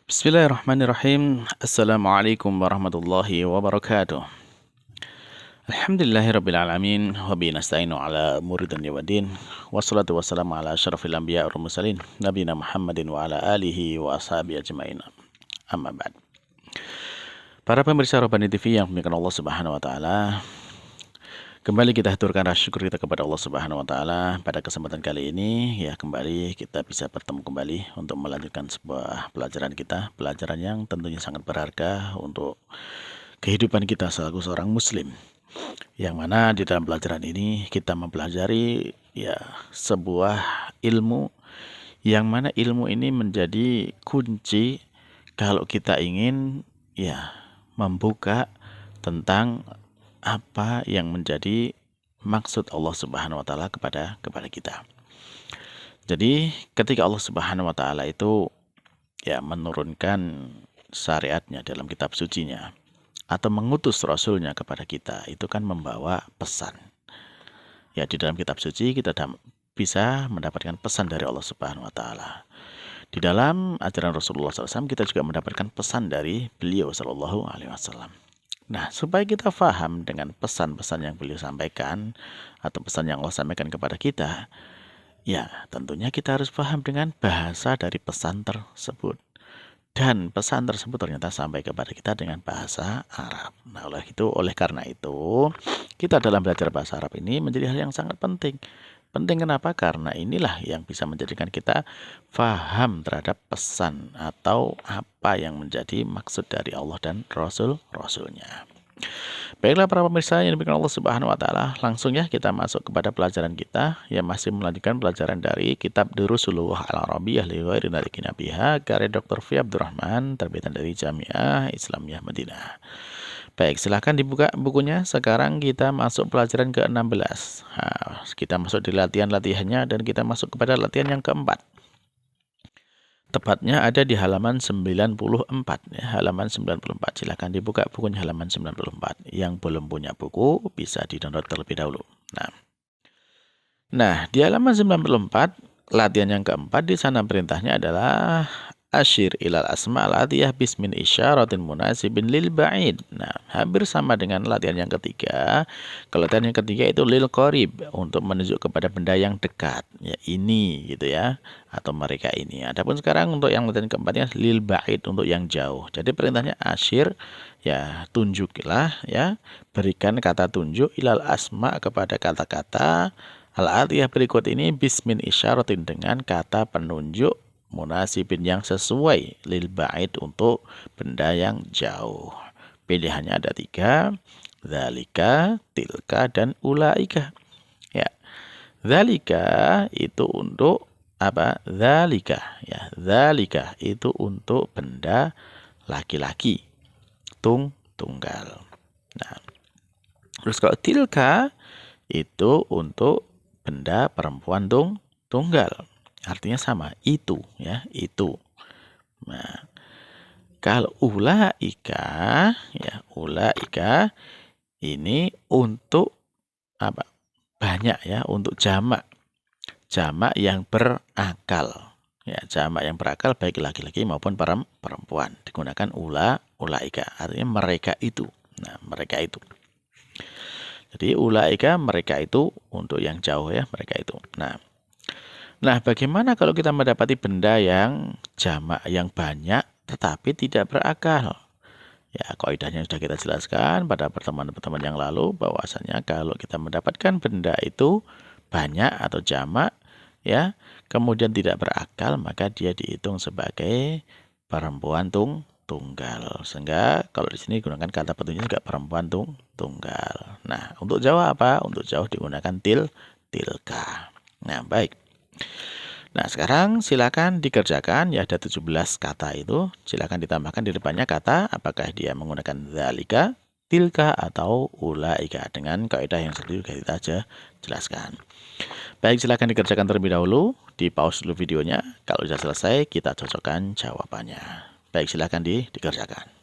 Bismillahirrahmanirrahim. Assalamualaikum warahmatullahi wabarakatuh. Alhamdulillahirrabbilalamin. Wabihi nasta'inu ala umuri dunya waddin. Wassalatu wassalamu ala asyrafil anbiya wal mursalin nabiyina Muhammadin wa ala alihi wa ashabihi ajmain. Amma ba'd. Para pemirsa Rabbani TV yang dimuliakan Allah Subhanahu wa taala, kembali kita haturkan rasa syukur kita kepada Allah Subhanahu wa taala. Pada kesempatan kali ini ya kembali kita bisa bertemu kembali untuk melanjutkan sebuah pelajaran kita, pelajaran yang tentunya sangat berharga untuk kehidupan kita selaku seorang muslim. Yang mana di dalam pelajaran ini kita mempelajari ya sebuah ilmu yang mana ilmu ini menjadi kunci kalau kita ingin ya membuka tentang apa yang menjadi maksud Allah Subhanahu wa taala kepada kita. Jadi ketika Allah Subhanahu wa taala itu ya menurunkan syariatnya dalam kitab sucinya atau mengutus rasulnya kepada kita, itu kan membawa pesan. Ya di dalam kitab suci kita bisa mendapatkan pesan dari Allah Subhanahu wa taala. Di dalam ajaran Rasulullah SAW kita juga mendapatkan pesan dari beliau Shallallahu alaihi wasallam. Nah, supaya kita paham dengan pesan-pesan yang beliau sampaikan atau pesan yang Allah sampaikan kepada kita, ya tentunya kita harus paham dengan bahasa dari pesan tersebut. Dan pesan tersebut ternyata sampai kepada kita dengan bahasa Arab. Nah, oleh karena itu, kita dalam belajar bahasa Arab ini menjadi hal yang sangat penting. Penting kenapa? Karena inilah yang bisa menjadikan kita paham terhadap pesan atau apa yang menjadi maksud dari Allah dan Rasul-Rasulnya. Baiklah para pemirsa yang dimuliakan Allah Subhanahu wa taala, langsung ya kita masuk kepada pelajaran kita yang masih melanjutkan pelajaran dari kitab Durusul Lughah Al-Arabiyyah li ghairi narikin biha karya Dr. Fi Abdurrahman terbitan dari Jamiah Islamiyah Madinah. Baik, silahkan dibuka bukunya. Sekarang kita masuk pelajaran ke-16. Nah, kita masuk di latihannya dan kita masuk kepada latihan yang keempat. Tepatnya ada di halaman 94 ya, halaman 94. Silahkan dibuka bukunya halaman 94. Yang belum punya buku bisa di-download terlebih dahulu. Nah, di halaman 94 latihan yang keempat di sana perintahnya adalah asyir ilal asma al-atiyah bismin isyaratin munasibin lil ba'id. Nah, hampir sama dengan latihan yang ketiga. Kalau latihan yang ketiga itu lil qarib, untuk menunjuk kepada benda yang dekat. Ya, ini gitu ya, atau mereka ini. Adapun sekarang untuk yang latihan keempatnya lil ba'id, untuk yang jauh. Jadi perintahnya asyir, ya tunjuklah ya, berikan kata tunjuk ilal asma kepada kata-kata al-atiyah berikut ini bismin isyaratin, dengan kata penunjuk munasibin yang sesuai lil ba'id, untuk benda yang jauh. Pilihannya ada 3, dzalika, tilka, dan ulaika. Ya, dzalika itu untuk apa? Dzalika ya, dzalika itu untuk benda laki-laki, tunggal. Nah, terus kalau tilka itu untuk benda perempuan tunggal. Artinya sama, itu ya, itu. Nah, kalau ulaika ya, ulaika ini untuk apa? Banyak ya, untuk jamak. Jamak yang berakal. Ya, jamak yang berakal baik laki-laki maupun perempuan. Digunakan ulaika, artinya mereka itu. Nah, mereka itu. Jadi ulaika, mereka itu, untuk yang jauh ya, mereka itu. Nah, bagaimana kalau kita mendapati benda yang jamak, yang banyak, tetapi tidak berakal? Ya, kaidahnya sudah kita jelaskan pada pertemuan-pertemuan yang lalu, bahwasanya kalau kita mendapatkan benda itu banyak atau jamak, ya, kemudian tidak berakal, maka dia dihitung sebagai perempuan tunggal. Sehingga kalau di sini gunakan kata petunjuk juga perempuan tunggal. Nah, untuk jauh apa? Untuk jauh digunakan tilka. Nah, baik. Nah, sekarang silakan dikerjakan, ya ada 17 kata itu. Silakan ditambahkan di depannya kata apakah dia menggunakan dzalika, tilka, atau ulaika, dengan kaidah yang sudah kita jelaskan. Baik, silakan dikerjakan terlebih dahulu. Di pause dulu videonya. Kalau sudah selesai, kita cocokkan jawabannya. Baik, silakan dikerjakan.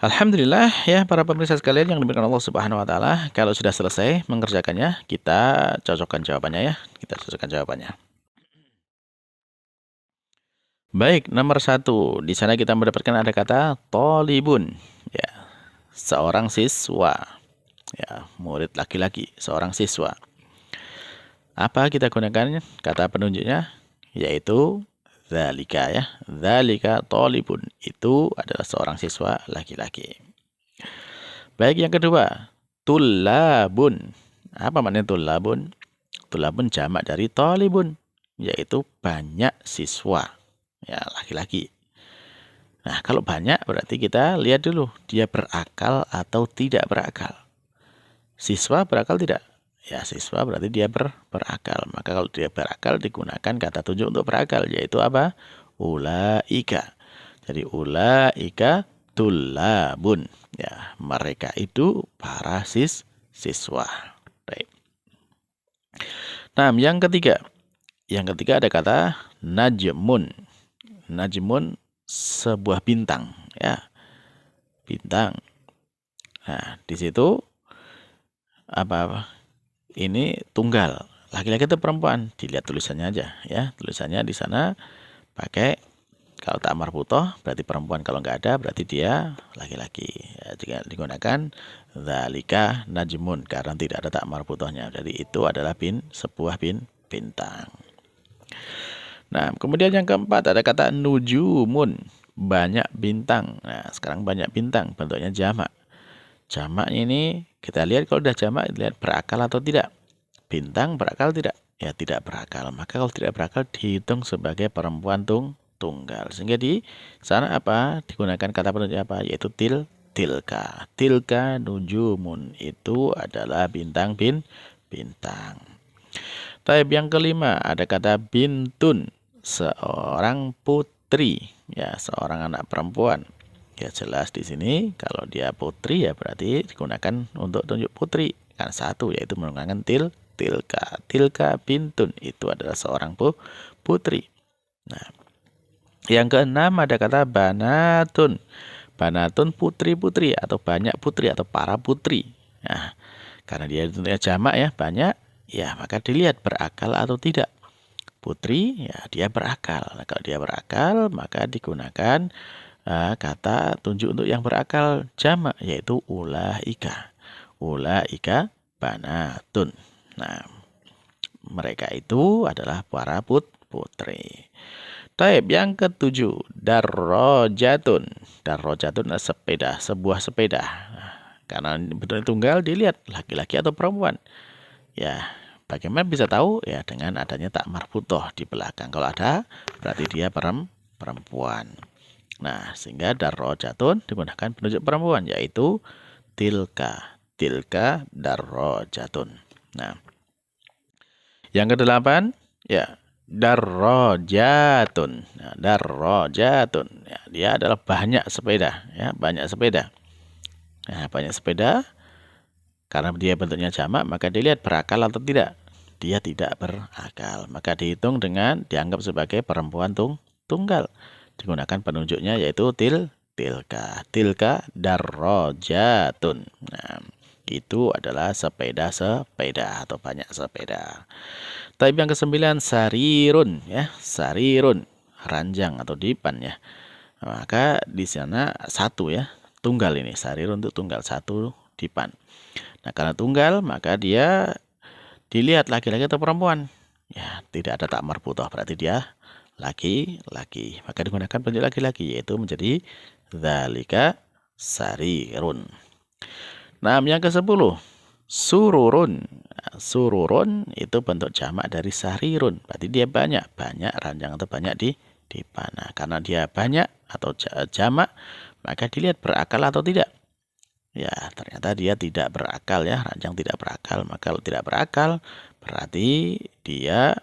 Alhamdulillah ya para pemirsa sekalian yang dimuliakan Allah Subhanahu wa taala, kalau sudah selesai mengerjakannya, kita cocokkan jawabannya ya. Kita cocokkan jawabannya. Baik, nomor 1. Di sana kita mendapatkan ada kata tolibun. Ya, seorang siswa. Ya, murid laki-laki, seorang siswa. Apa kita gunakan kata penunjuknya? Yaitu dzalika ya. Dzalika tolibun. Itu adalah seorang siswa laki-laki. Baik, yang kedua, tulabun. Apa maknanya tulabun? Tulabun jamak dari tolibun, yaitu banyak siswa. Ya, laki-laki. Nah, kalau banyak berarti kita lihat dulu dia berakal atau tidak berakal. Siswa berakal tidak? Ya, siswa berarti dia berakal. Maka kalau dia berakal digunakan kata tunjuk untuk berakal, yaitu apa? Ulaika. Jadi ulaika tulabun. Ya, mereka itu para siswa. Baik. Nah, yang ketiga. Yang ketiga ada kata najmun. Najmun sebuah bintang, ya. Bintang. Nah, di situ apa? Ini tunggal. Laki-laki atau perempuan? Dilihat tulisannya aja, ya. Tulisannya di sana pakai kalau tak marbutoh berarti perempuan, kalau nggak ada berarti dia laki-laki. Ya, jika digunakan dzalika najmun karena tidak ada tak marbutohnya. Jadi itu adalah sebuah bintang. Nah, kemudian yang keempat ada kata nujumun, banyak bintang. Nah, sekarang banyak bintang bentuknya jamak. Jamak ini kita lihat kalau sudah jamak, lihat berakal atau tidak. Bintang berakal tidak? Ya, tidak berakal. Maka kalau tidak berakal dihitung sebagai perempuan tunggal. Sehingga di sana apa? Digunakan kata penunjuk apa? Yaitu tilka. Tilka nujumun, itu adalah bintang. Taib yang kelima ada kata bintun, seorang putri, ya, seorang anak perempuan. Ya, jelas di sini kalau dia putri ya berarti digunakan untuk tunjuk putri. Kan satu, yaitu menggunakan tilka. Tilka bintun, itu adalah seorang putri. Nah, yang keenam ada kata banatun. Banatun putri-putri atau banyak putri atau para putri. Nah, karena dia tentunya jamak ya, banyak, ya maka dilihat berakal atau tidak. Putri, ya dia berakal. Nah, kalau dia berakal, maka digunakan kata tunjuk untuk yang berakal jamak, yaitu ulaika. Ulaika banatun. Nah, mereka itu adalah para putri. Taib yang ketujuh, darrojatun. Darrojatun adalah sepeda, sebuah sepeda. Nah, karena bentuknya tunggal, dilihat laki-laki atau perempuan. Ya, bagaimana bisa tahu? Ya, dengan adanya tak marbutoh di belakang. Kalau ada, berarti dia perempuan. Nah, sehingga darrojatun digunakan penunjuk perempuan, yaitu tilka. Tilka darrojatun. Nah, yang kedelapan, ya, darrojatun. Nah, darrojatun. Ya, dia adalah banyak sepeda, ya, banyak sepeda. Nah, banyak sepeda karena dia bentuknya jamak, maka dilihat berakal atau tidak. Dia tidak berakal, maka dihitung dengan dianggap sebagai perempuan tunggal. Digunakan penunjuknya yaitu tilka. Tilka darrojatun. Nah, itu adalah sepeda atau banyak sepeda. Taib yang kesembilan sarirun, ya, sarirun, ranjang atau dipan, ya. Maka di sana satu, ya, tunggal ini, sarirun untuk tunggal, satu dipan. Nah, karena tunggal maka dia dilihat laki-laki atau perempuan. Ya, tidak ada tak marbutoh berarti dia laki-laki. Maka digunakan penunjuk laki-laki, yaitu menjadi dzalika sarirun. Nah, yang ke-10 sururun. Nah, sururun itu bentuk jamak dari sarirun. Berarti dia banyak ranjang atau banyak di panah. Karena dia banyak atau jamak, maka dilihat berakal atau tidak. Ya, ternyata dia tidak berakal, ya, ranjang tidak berakal. Maka kalau tidak berakal berarti dia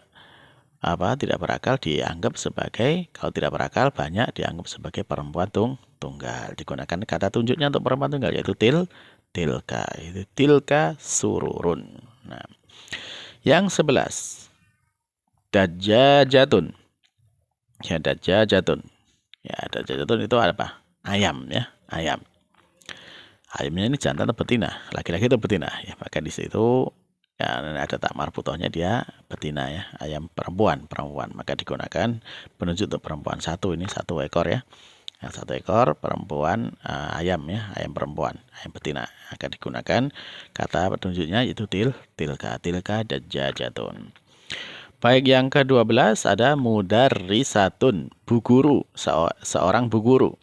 tidak berakal dianggap sebagai, kalau tidak berakal banyak dianggap sebagai perempuan tunggal. Digunakan kata tunjuknya untuk perempuan tunggal, yaitu tilka. Itu tilka sururun. Nah, yang 11 dajjajatun. Ya, dajjajatun. Ya, dajjajatun itu apa? Ayam, ya, ayam. Ayamnya ini jantan atau betina? Laki-laki atau betina? Ya, maka di situ ya ada tak marbutohnya dia betina ya, ayam perempuan. Maka digunakan penunjuk untuk perempuan satu, ini satu ekor ya. Yang satu ekor perempuan ayam ya, ayam perempuan, ayam betina. Akan digunakan kata petunjuknya yaitu tilka dan jajatun. Baik, yang ke-12 ada mudarrisatun, bu guru, seorang bu guru.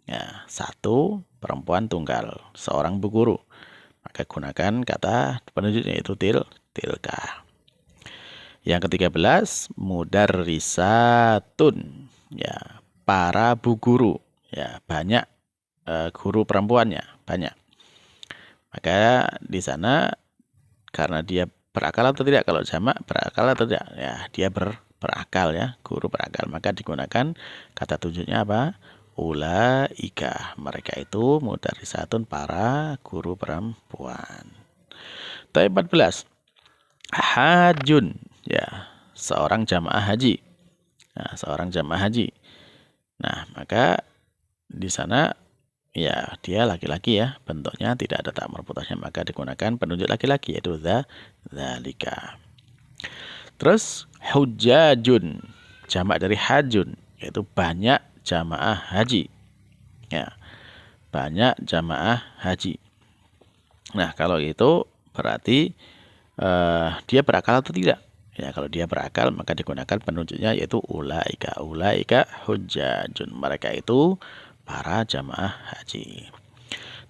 Ya, satu perempuan tunggal, seorang bu guru. Maka gunakan kata penunjuknya yaitu tilka. Yang ke-13 mudarrisatun, ya, para bu guru. Ya, banyak guru perempuannya, banyak. Maka di sana karena dia berakal atau tidak, kalau jamak berakal atau tidak, ya dia berakal ya, guru berakal. Maka digunakan kata tunjuknya apa? Ulaika, mereka itu mudarrisatun, para guru perempuan. Ayat 14. Hajun, ya, seorang jamaah haji. Nah, seorang jamaah haji. Nah, maka di sana ya dia laki-laki ya, bentuknya tidak ada tak marbutohnya, maka digunakan penunjuk laki-laki yaitu dzalika. Terus hujajun, jamak dari hajun, yaitu banyak jamaah haji. Ya, banyak jamaah haji. Nah, kalau itu berarti dia berakal atau tidak? Ya, kalau dia berakal maka digunakan penunjuknya yaitu ulaika. Ulaika hujajun, mereka itu para jamaah haji.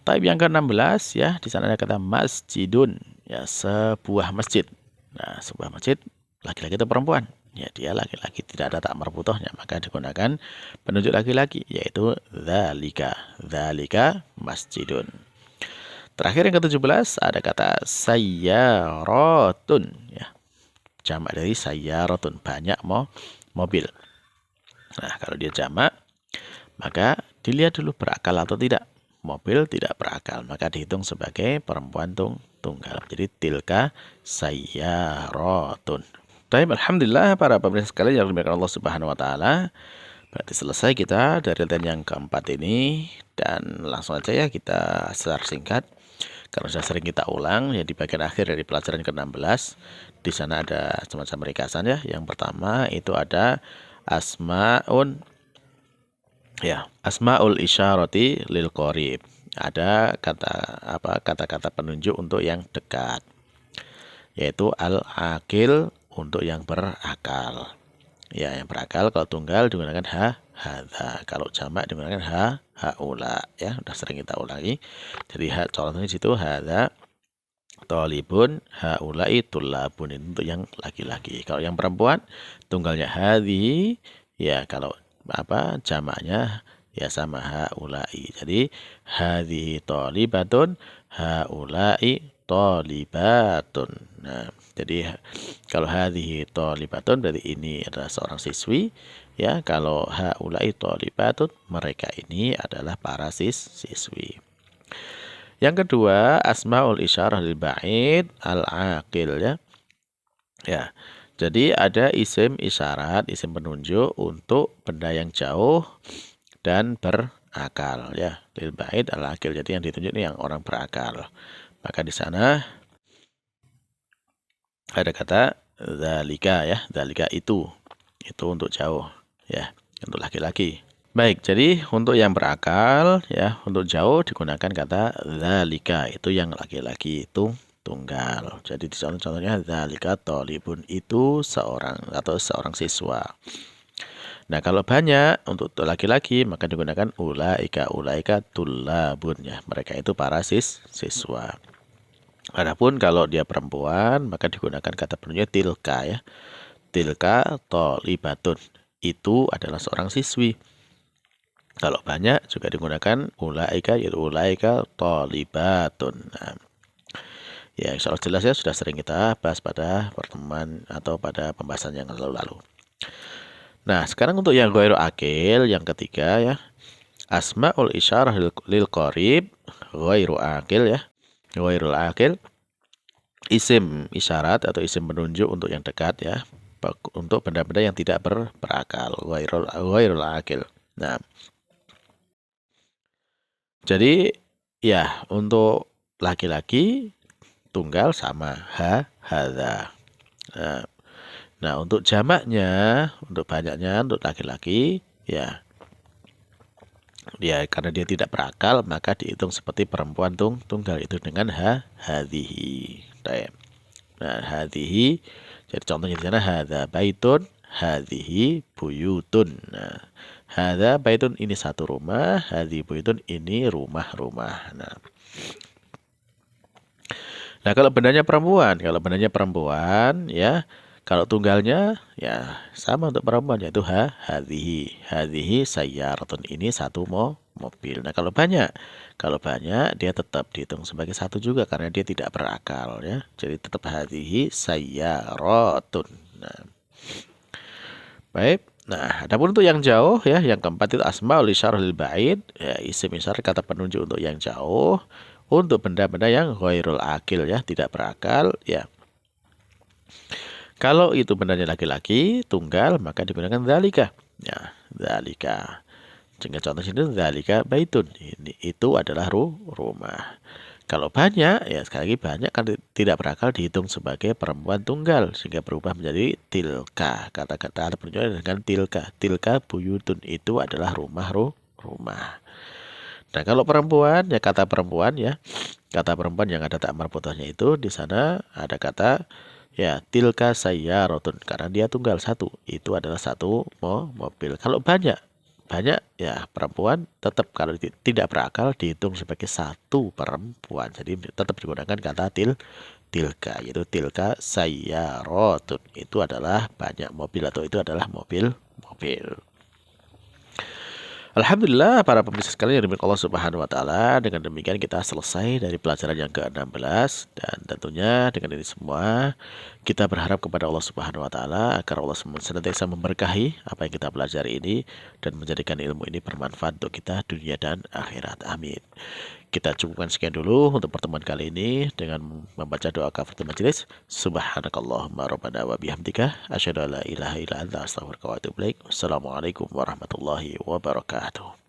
Taib yang ke-16 ya, di sana ada kata masjidun, ya, sebuah masjid. Nah, sebuah masjid laki-laki atau perempuan? Ya, dia laki-laki, tidak ada tak marbutohnya, maka digunakan penunjuk laki-laki yaitu dzalika. Dzalika masjidun. Terakhir yang ke-17 ada kata sayyaratun, ya. Jamak dari sayyaratun, banyak mobil. Nah, kalau dia jamak maka dilihat dulu berakal atau tidak. Mobil tidak berakal, maka dihitung sebagai perempuan tunggal. Jadi tilka sayyaratun. Baik, alhamdulillah para pemirsa sekalian yang dimuliakan Allah Subhanahu wa taala. Berarti selesai kita dari latihan yang keempat ini, dan langsung aja ya kita secara singkat karena sudah sering kita ulang ya, di bagian akhir dari pelajaran ke-16. Di sana ada semacam ringkasan ya. Yang pertama itu ada asmaun, ya, asmaul isyarati lil qarib. Ada kata-kata penunjuk untuk yang dekat, yaitu al-akil, untuk yang berakal. Ya, yang berakal kalau tunggal digunakan hadza, kalau jamak digunakan haula, ya, sudah sering kita ulangi. Jadi contohnya di situ hadza thalibun, haulai tullabun, itu untuk yang laki-laki. Kalau yang perempuan tunggalnya hadhi, ya, kalau jamaknya ya sama haulai. Jadi hadhi thalibatun, haulai thalibatun. Nah, jadi kalau hadhihi thalibatun berarti ini adalah seorang siswi, ya. Kalau haulai thalibatun, mereka ini adalah para siswi. Yang kedua, asmaul isyarah lil ba'id al-aqil, ya. Ya. Jadi ada isim isyarat, isim penunjuk untuk benda yang jauh dan berakal, ya. Lil ba'id al-aqil. Jadi yang ditunjuk ini yang orang berakal. Maka di sana ada kata dzalika, ya. Dzalika itu untuk jauh, ya, untuk laki-laki. Baik, jadi untuk yang berakal, ya, untuk jauh digunakan kata dzalika, itu yang laki-laki, itu tunggal. Jadi di contohnya dzalika thalibun, itu seorang atau seorang siswa. Nah, kalau banyak untuk laki-laki maka digunakan ulaika tullabun, ya. Mereka itu para siswa. Adapun kalau dia perempuan maka digunakan kata penunjuk tilka, ya. Tilka thalibatun, itu adalah seorang siswi. Kalau banyak juga digunakan ulaika, yaitu ulaika thalibatun. Nah, ya, insya Allah jelas ya, sudah sering kita bahas pada pertemuan atau pada pembahasan yang lalu-lalu. Nah, sekarang untuk yang ghairu akil, yang ketiga, ya, asmaul isyarah lil qarib ghairu akil, ya. Ghairul akil, isim isyarat atau isim penunjuk untuk yang dekat, ya, untuk benda-benda yang tidak berakal, ghairul akil. Nah, jadi Ya, untuk laki-laki tunggal sama hadza. Nah, untuk jamaknya, untuk banyaknya, untuk laki-laki, ya karena dia tidak berakal maka dihitung seperti perempuan tunggal itu dengan hadhihi. Nah, hadhihi jadi contohnya di sana hadza baitun, hadhihi buyutun. Nah, hadza baitun ini satu rumah, hadhihi buyutun ini rumah-rumah. Nah, kalau benarnya perempuan ya, kalau tunggalnya ya sama untuk perempuan yaitu hadhihi sayyaratun ini satu mobil. Nah, kalau banyak dia tetap dihitung sebagai satu juga karena dia tidak berakal ya. Jadi tetap hadhihi sayyaratun. Nah, baik. Nah, adapun untuk yang jauh ya, yang keempat itu asmaul isyarah lil ba'id, ya isim isyarah kata penunjuk untuk yang jauh, untuk benda-benda yang ghairul akil ya, tidak berakal ya. Kalau itu bendanya laki-laki, tunggal, maka digunakan dzalika. Ya, dzalika. Jika contoh sini dzalika baitun. Itu adalah rumah. Kalau banyak, ya sekali lagi banyak kan tidak berakal dihitung sebagai perempuan tunggal sehingga berubah menjadi tilka. Kata-kata penunjuknya dengan tilka. Tilka buyutun itu adalah rumah. Nah, kalau perempuan ya kata perempuan yang ada tak marbuthahnya itu di sana ada kata ya tilka sayyaratun karena dia tunggal satu. Itu adalah satu mobil. Kalau banyak ya perempuan tetap kalau tidak berakal dihitung sebagai satu perempuan. Jadi tetap digunakan kata tilka yaitu tilka sayyaratun. Itu adalah banyak mobil atau itu adalah mobil. Alhamdulillah para pemirsa sekalian yang dimiliki Allah Subhanahu wa taala, dengan demikian kita selesai dari pelajaran yang ke-16 dan tentunya dengan ini semua kita berharap kepada Allah Subhanahu wa taala agar Allah senantiasa memberkahi apa yang kita pelajari ini dan menjadikan ilmu ini bermanfaat untuk kita dunia dan akhirat. Amin. Kita cukupkan sekian dulu untuk pertemuan kali ini dengan membaca doa kafaratul majelis. Subhanakallahumma rabbana wa bihamdika asyhadu an la ilaha illa anta astaghfiruka wa atubu ilaik. Wassalamualaikum warahmatullahi wabarakatuh.